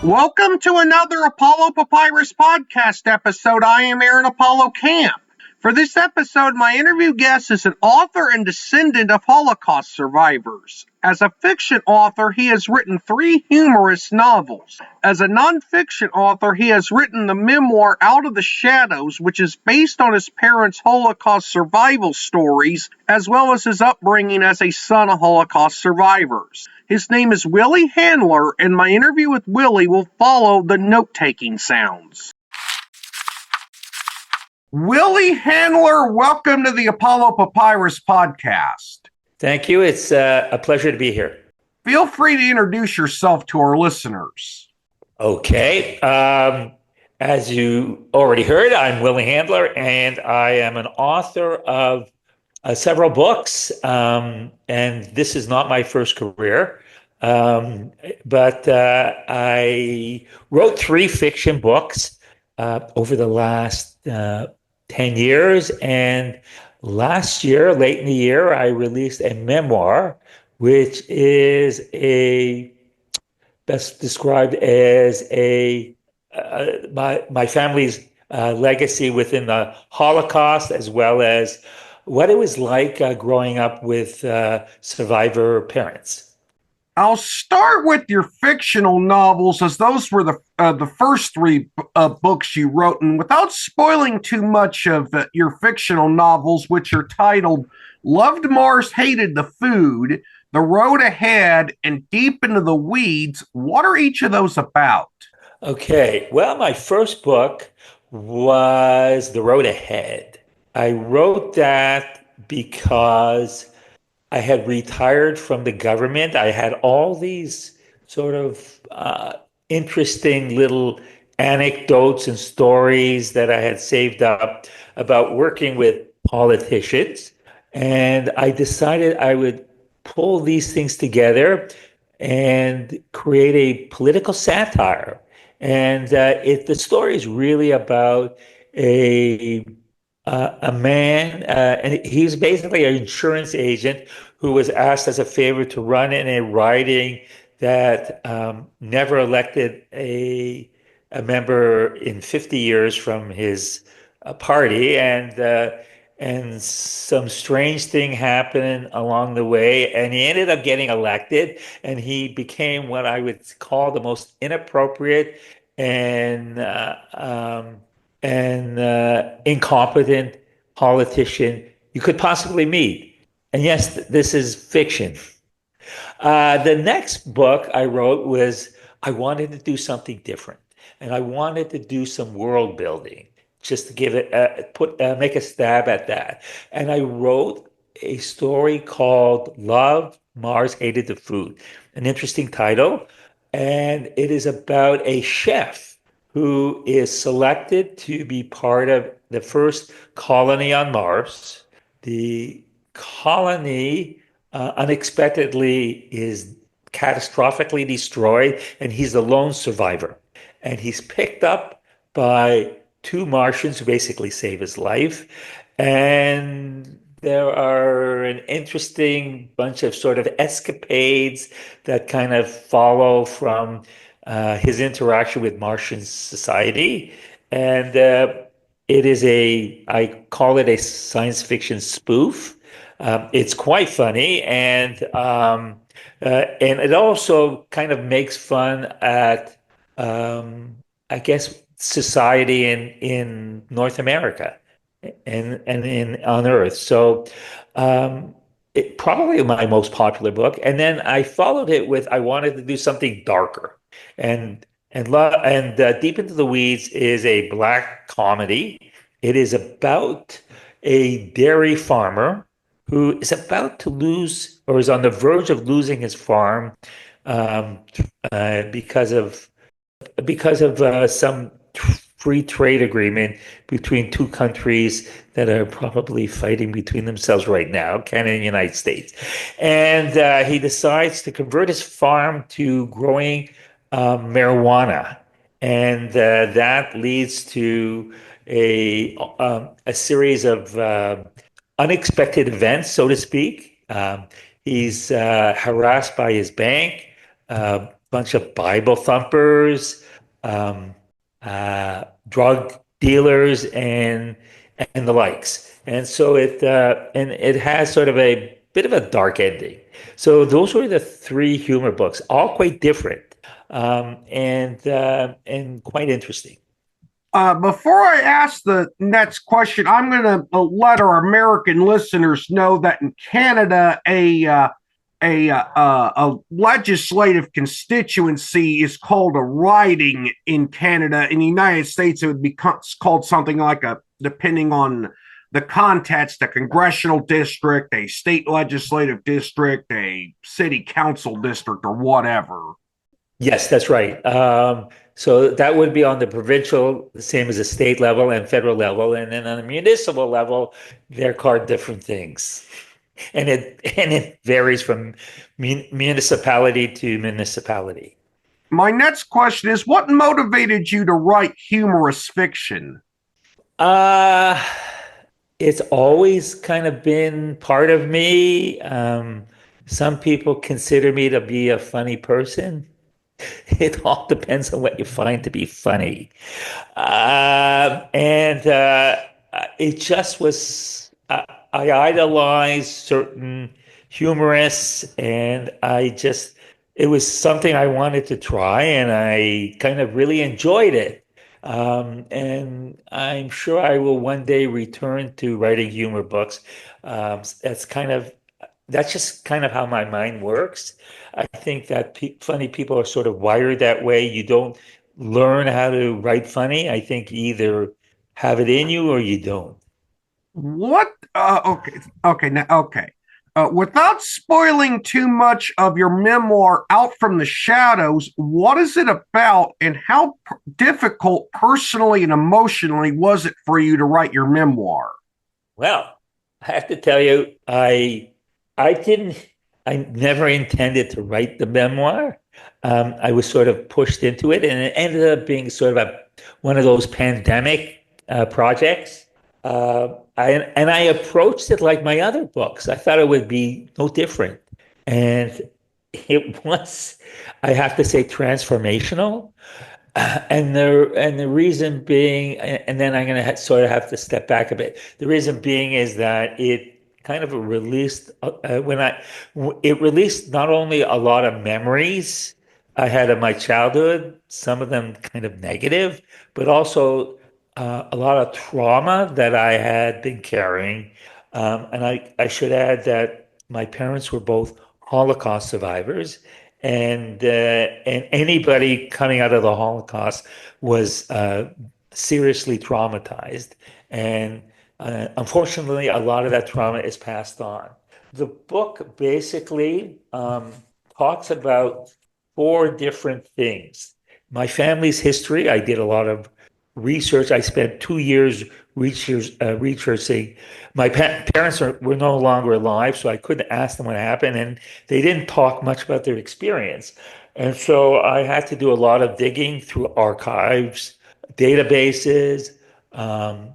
Welcome to another Apollo Papyrus podcast episode. I am Aaron Apollo Camp. For this episode, my interview guest is an author and descendant of Holocaust survivors. As a fiction author, he has written 3 humorous novels. As a nonfiction author, he has written the memoir Out of the Shadows, which is based on his parents' Holocaust survival stories, as well as his upbringing as a son of Holocaust survivors. His name is Willie Handler, and my interview with Willie will follow the note-taking sounds. Willie Handler, welcome to the Apollo Papyrus podcast. Thank you. It's a pleasure to be here. Feel free to introduce yourself to our listeners. Okay. As you already heard, I'm Willie Handler, and I am an author of several books. And this is not my first career. But I wrote 3 fiction books over the last 10 years. And last year, late in the year, I released a memoir, which is best described as my family's legacy within the Holocaust, as well as what it was like growing up with survivor parents. I'll start with your fictional novels, as those were the first 3 books you wrote, and without spoiling too much of your fictional novels, which are titled Loved Mars, Hated the Food, The Road Ahead, and Deep into the Weeds, what are each of those about? Okay, well, my first book was The Road Ahead. I wrote that because I had retired from the government. I had all these sort of interesting little anecdotes and stories that I had saved up about working with politicians. And I decided I would pull these things together and create a political satire. And the story is really about a man, and he's basically an insurance agent who was asked as a favor to run in a riding that never elected a member in 50 years from his party, and some strange thing happened along the way, and he ended up getting elected, and he became what I would call the most inappropriate and incompetent politician you could possibly meet. And yes, this is fiction. The next book I wrote was I wanted to do something different, and I wanted to do some world building, just to give it make a stab at that. And I wrote a story called Love, Mars, Hated the Food, an interesting title, and it is about a chef who is selected to be part of the first colony on Mars. The colony unexpectedly is catastrophically destroyed, and he's the lone survivor. And he's picked up by 2 Martians who basically save his life. And there are an interesting bunch of sort of escapades that kind of follow from his interaction with Martian society. And I call it a science fiction spoof. It's quite funny, and it also kind of makes fun at, I guess, society in North America and on Earth. So it probably my most popular book. And then I followed it with I wanted to do something darker, and Deep into the Weeds is a black comedy. It is about a dairy farmer who is about to lose, or is on the verge of losing, his farm because of some free trade agreement between 2 countries that are probably fighting between themselves right now, Canada and the United States. And he decides to convert his farm to growing marijuana, and that leads to a series of unexpected events, so to speak. He's harassed by his bank, bunch of Bible thumpers, um, drug dealers, and the likes. And so it has sort of a bit of a dark ending. So those were the three humor books, all quite different, and quite interesting. Before I ask the next question, I'm going to let our American listeners know that in Canada, a legislative constituency is called a riding in Canada. In the United States, it would be called something like depending on the context, a congressional district, a state legislative district, a city council district, or whatever. Yes, that's right. So that would be on the provincial, the same as the state level and federal level, and then on the municipal level, they're called different things, and it varies from municipality to municipality. My next question is, what motivated you to write humorous fiction? Uh, it's always kind of been part of me. Some people consider me to be a funny person. It all depends on what you find to be funny. And it just was, I idolized certain humorists, and it was something I wanted to try, and I kind of really enjoyed it. And I'm sure I will one day return to writing humor books. That's kind of that's just kind of how my mind works. I think that funny people are sort of wired that way. You don't learn how to write funny. I think you either have it in you or you don't. What? Okay. Without spoiling too much of your memoir, Out from the Shadows, what is it about, and how difficult personally and emotionally was it for you to write your memoir? Well, I have to tell you, I didn't, I never intended to write the memoir. I was sort of pushed into it, and it ended up being sort of one of those pandemic projects. I approached it like my other books. I thought it would be no different, and it was, I have to say, transformational. And the reason being, and then I'm going to sort of have to step back a bit. The reason being is that it kind of released it released not only a lot of memories I had of my childhood, some of them kind of negative, but also a lot of trauma that I had been carrying. And I should add that my parents were both Holocaust survivors, and anybody coming out of the Holocaust was seriously traumatized, and unfortunately, a lot of that trauma is passed on. The book basically talks about four different things. My family's history. I did a lot of research. I spent 2 years researching. My parents were no longer alive, so I couldn't ask them what happened, and they didn't talk much about their experience. And so I had to do a lot of digging through archives, databases, um,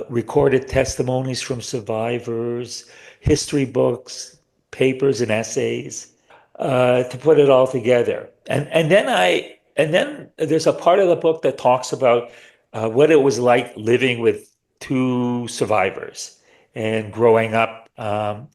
recorded testimonies from survivors, history books, papers, and essays to put it all together. And then there's a part of the book that talks about what it was like living with two survivors and growing up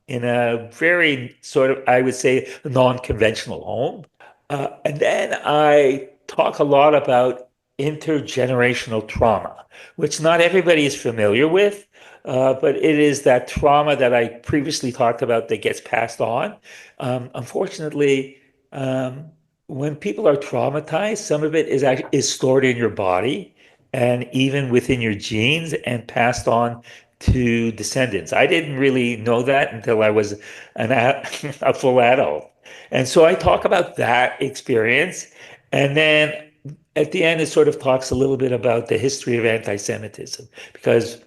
in a very sort of, I would say, non-conventional home. And then I talk a lot about intergenerational trauma, which not everybody is familiar with, but it is that trauma that I previously talked about that gets passed on. Unfortunately, um, when people are traumatized, some of it is stored in your body and even within your genes and passed on to descendants. I didn't really know that until I was a full adult. And so I talk about that experience. And then at the end, it sort of talks a little bit about the history of anti-Semitism, because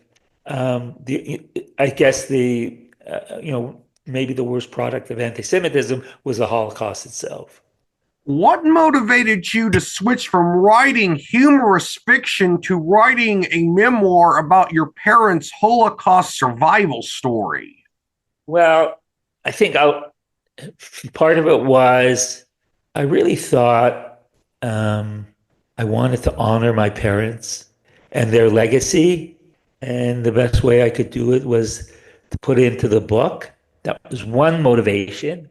I guess maybe the worst product of anti-Semitism was the Holocaust itself. What motivated you to switch from writing humorous fiction to writing a memoir about your parents' Holocaust survival story? Well, I think part of it was I really thought um, I wanted to honor my parents and their legacy, and the best way I could do it was to put it into the book. That was one motivation.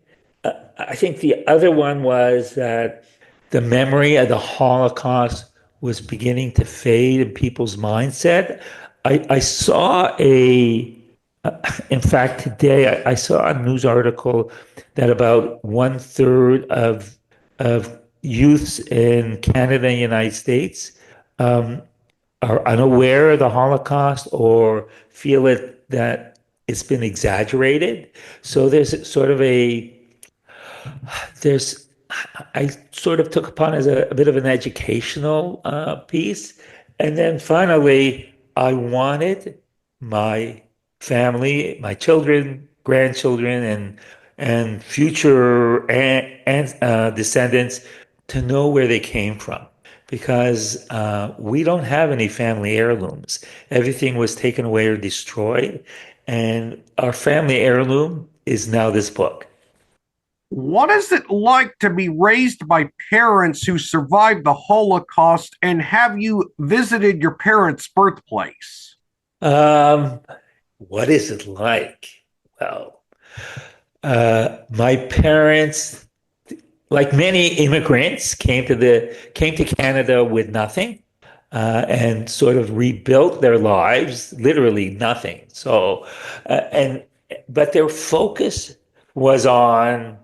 I think the other one was that the memory of the Holocaust was beginning to fade in people's mindset. I saw in fact, today I saw a news article that about one third of youths in Canada and the United States um, are unaware of the Holocaust or feel it that it's been exaggerated. So there's sort of a there's I sort of took upon as a bit of an educational piece, and then finally I wanted my family, my children, grandchildren, and future descendants to know where they came from, because we don't have any family heirlooms. Everything was taken away or destroyed, and our family heirloom is now this book. What is it like to be raised by parents who survived the Holocaust, and have you visited your parents' birthplace? Um, what is it like? Well, my parents, like many immigrants, came to Canada with nothing, and sort of rebuilt their lives, literally nothing. So, and but their focus was on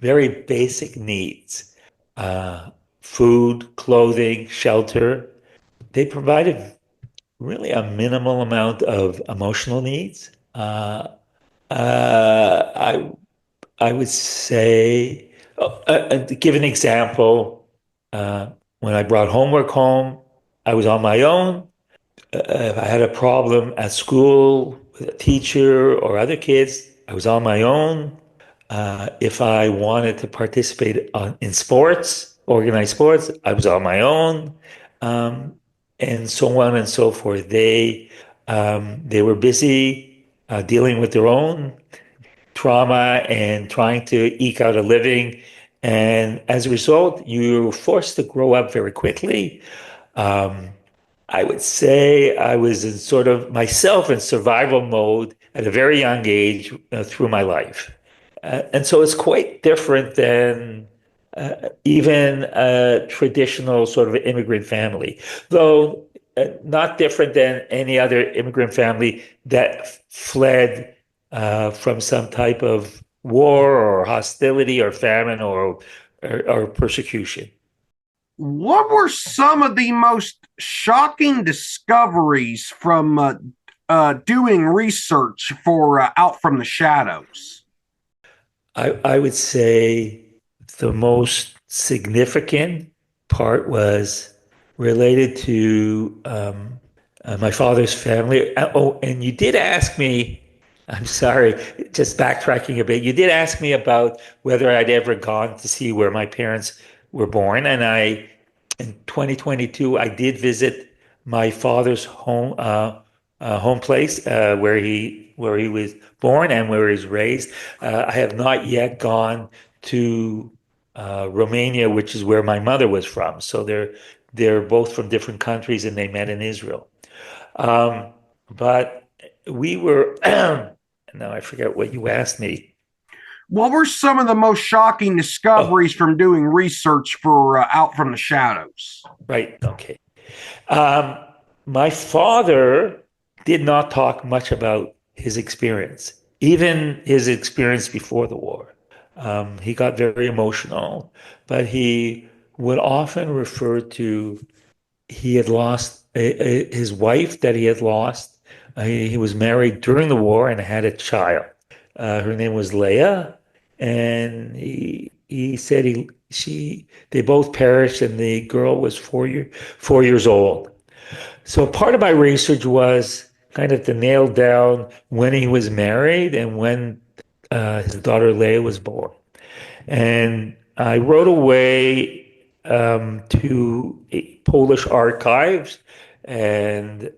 very basic needs: uh, food, clothing, shelter. They provided really a minimal amount of emotional needs. Uh, I I would say, to give an example, uh, when I brought homework home, I was on my own. If I had a problem at school with a teacher or other kids, I was on my own. If I wanted to participate in sports, organized sports, I was on my own, um, and so on and so forth. They were busy dealing with their own trauma and trying to eke out a living, and as a result, you're forced to grow up very quickly. Um, I would say I was in sort of myself in survival mode at a very young age through my life. And so it's quite different than even a traditional sort of immigrant family, though not different than any other immigrant family that fled from some type of war or hostility or famine or persecution. What were some of the most shocking discoveries from doing research for Out from the Shadows? I would say the most significant part was related to my father's family. Oh, and you did ask me, I'm sorry, just backtracking a bit. You did ask me about whether I'd ever gone to see where my parents were born. And in 2022, I did visit my father's home place where he was born and where he was raised. I have not yet gone to Romania, which is where my mother was from. So they're both from different countries, and they met in Israel. Um, but we were now I forget what you asked me. What were some of the most shocking Oh, discoveries from doing research for Out from the Shadows? right. Okay. Um, my father did not talk much about his experience, even his experience before the war. He got very emotional, but he would often refer to he had lost his wife that he had lost. He was married during the war and had a child. Her name was Leah, and he said they both perished, and the girl was 4 years old. So part of my research was kind of to nail down when he was married and when his daughter Leah was born. And I wrote away to Polish archives, and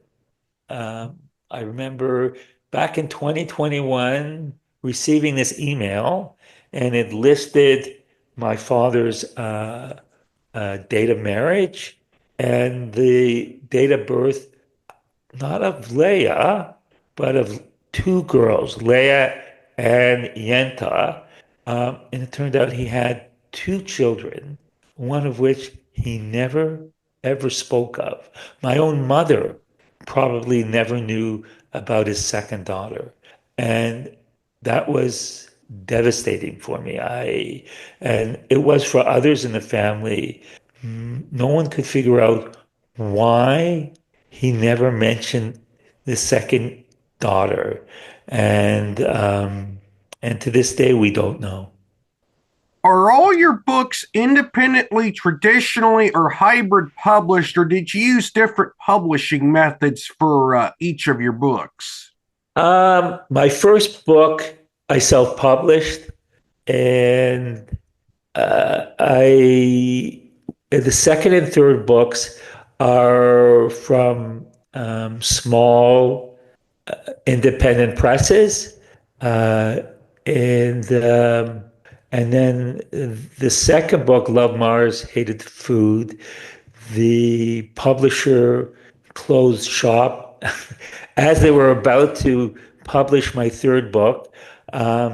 I remember back in 2021 receiving this email, and it listed my father's date of marriage and the date of birth, not of Leah, but of two girls, Leah and Yenta. And it turned out he had two children, one of which he never ever spoke of. My own mother probably never knew about his second daughter. And that was devastating for me. And it was for others in the family. No one could figure out why he never mentioned the second daughter, and to this day we don't know. Are all your books independently, traditionally, or hybrid published, or did you use different publishing methods for each of your books? My first book I self-published, and I the second and third books are from small independent presses, uh, and um, and then the second book, Love Mars, Hated Food, the publisher closed shop as they were about to publish my third book.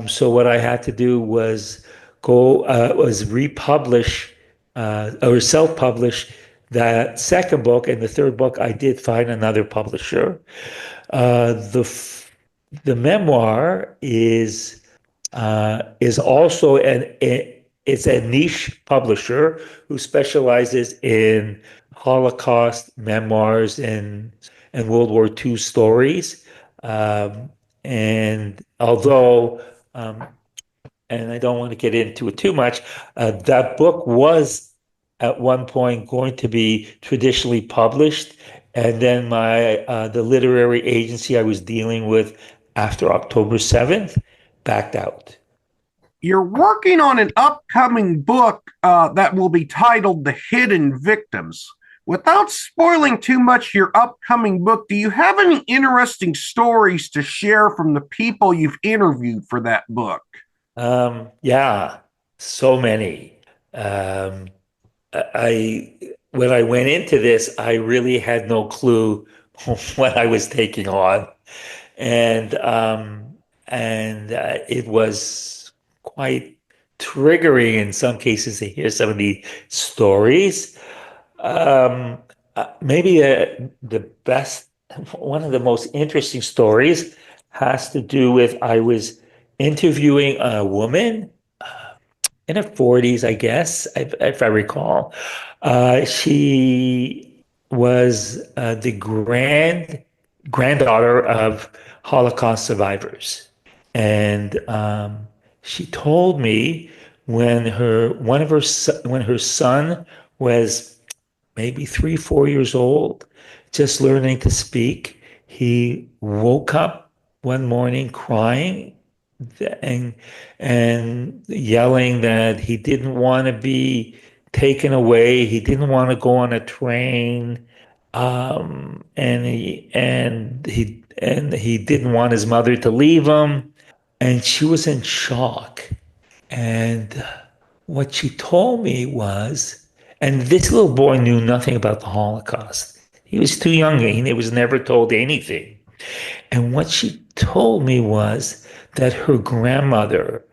So what I had to do was republish or self-publish that second book, and the third book I did find another publisher. The memoir is also it's a niche publisher who specializes in Holocaust memoirs and World War II stories. Um, and although and I don't want to get into it too much, that book was at one point going to be traditionally published, and then my the literary agency I was dealing with after October 7th backed out. You're working on an upcoming book that will be titled The Hidden Victims. Without spoiling too much your upcoming book, do you have any interesting stories to share from the people you've interviewed for that book? Yeah, so many. Um, I when I went into this, I really had no clue what I was taking on, and it was quite triggering in some cases to hear some of the stories. Um, Maybe the best, one of the most interesting stories has to do with I was interviewing a woman in her 40s, I guess, if I recall. She was the granddaughter of Holocaust survivors, and she told me when her son was maybe 3, 4 years old, just learning to speak, he woke up one morning crying and yelling that he didn't want to be taken away. He didn't want to go on a train, and he didn't want his mother to leave him. And she was in shock. And what she told me was, and this little boy knew nothing about the Holocaust. He was too young. He was never told anything. And what she told me was that her grandparents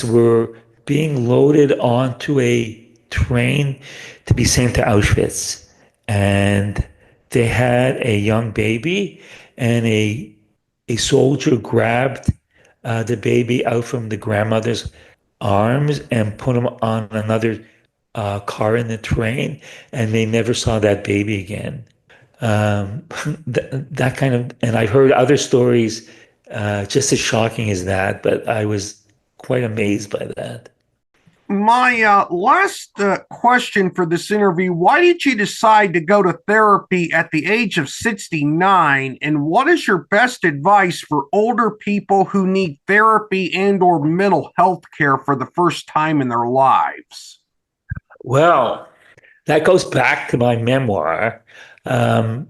were being loaded onto a train to be sent to Auschwitz. And they had a young baby, and a soldier grabbed the baby out from the grandmother's arms and put him on another car in the train, and they never saw that baby again. That kind of, and I've heard other stories just as shocking as that, but I was quite amazed by that. My last question for this interview: why did you decide to go to therapy at the age of 69? And what is your best advice for older people who need therapy and/or mental health care for the first time in their lives? Well, that goes back to my memoir. Um,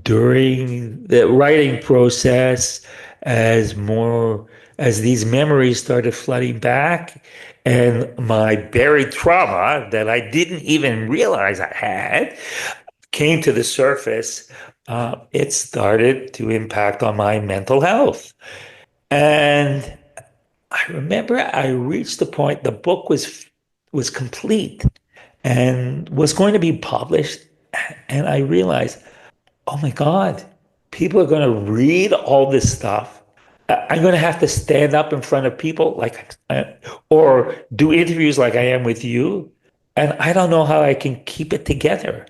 During the writing process, as more as these memories started flooding back and my buried trauma that I didn't even realize I had came to the surface, it started to impact on my mental health. And I remember I reached the point the book was complete and was going to be published, and I realized, oh my God, people are going to read all this stuff. I'm going to have to stand up in front of people or do interviews like I am with you, and I don't know how I can keep it together.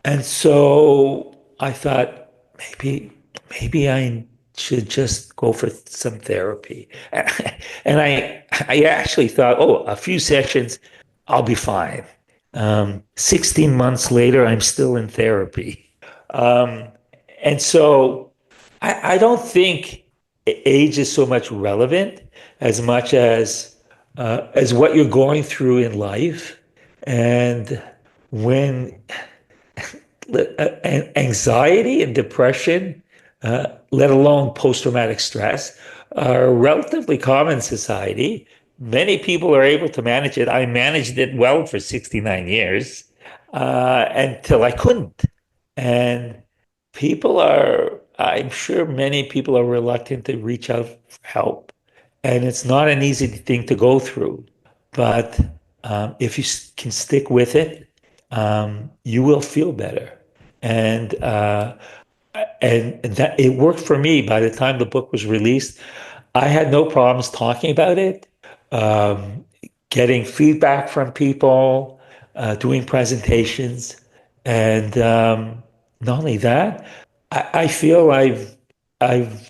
And so I thought maybe I should just go for some therapy. And I actually thought, oh, a few sessions, I'll be fine. 16 months later, I'm still in therapy. Um, and so I don't think age is so much relevant as what you're going through in life. And when anxiety and depression, let alone post-traumatic stress, are relatively common in society. Many people are able to manage it. I managed it well for 69 years until I couldn't. And I'm sure many people are reluctant to reach out for help. And it's not an easy thing to go through. But if you can stick with it, you will feel better. And that it worked for me. By the time the book was released, I had no problems talking about it, um, getting feedback from people, doing presentations, and not only that, I feel I've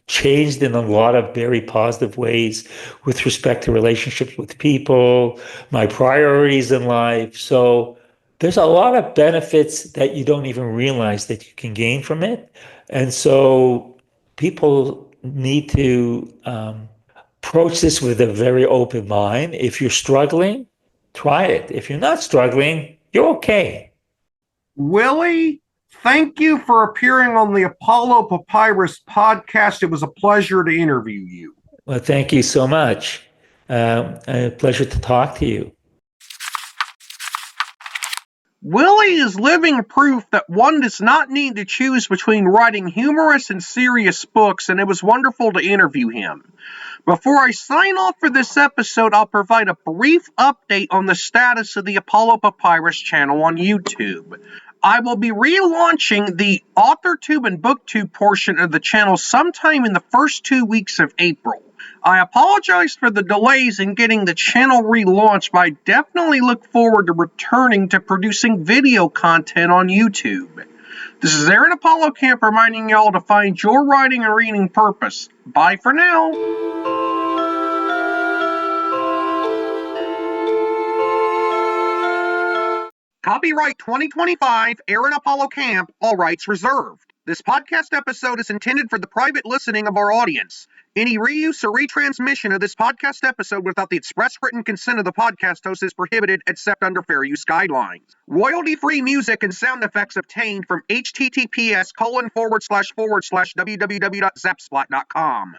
changed in a lot of very positive ways with respect to relationships with people, my priorities in life. So there's a lot of benefits that you don't even realize that you can gain from it. And so people need to approach this with a very open mind. If you're struggling, try it. If you're not struggling, you're okay. Willie, thank you for appearing on the Apollo Papyrus podcast. It was a pleasure to interview you. Well, thank you so much. A pleasure to talk to you. Willie is living proof that one does not need to choose between writing humorous and serious books, and it was wonderful to interview him. Before I sign off for this episode, I'll provide a brief update on the status of the Apollo Papyrus channel on YouTube. I will be relaunching the AuthorTube and BookTube portion of the channel sometime in the first 2 weeks of April. I apologize for the delays in getting the channel relaunched, but I definitely look forward to returning to producing video content on YouTube. This is Aaron Apollo Camp reminding y'all to find your writing and reading purpose. Bye for now. Copyright 2025, Aaron Apollo Camp, all rights reserved. This podcast episode is intended for the private listening of our audience. Any reuse or retransmission of this podcast episode without the express written consent of the podcast host is prohibited except under fair use guidelines. Royalty-free music and sound effects obtained from https://www.zapsplat.com.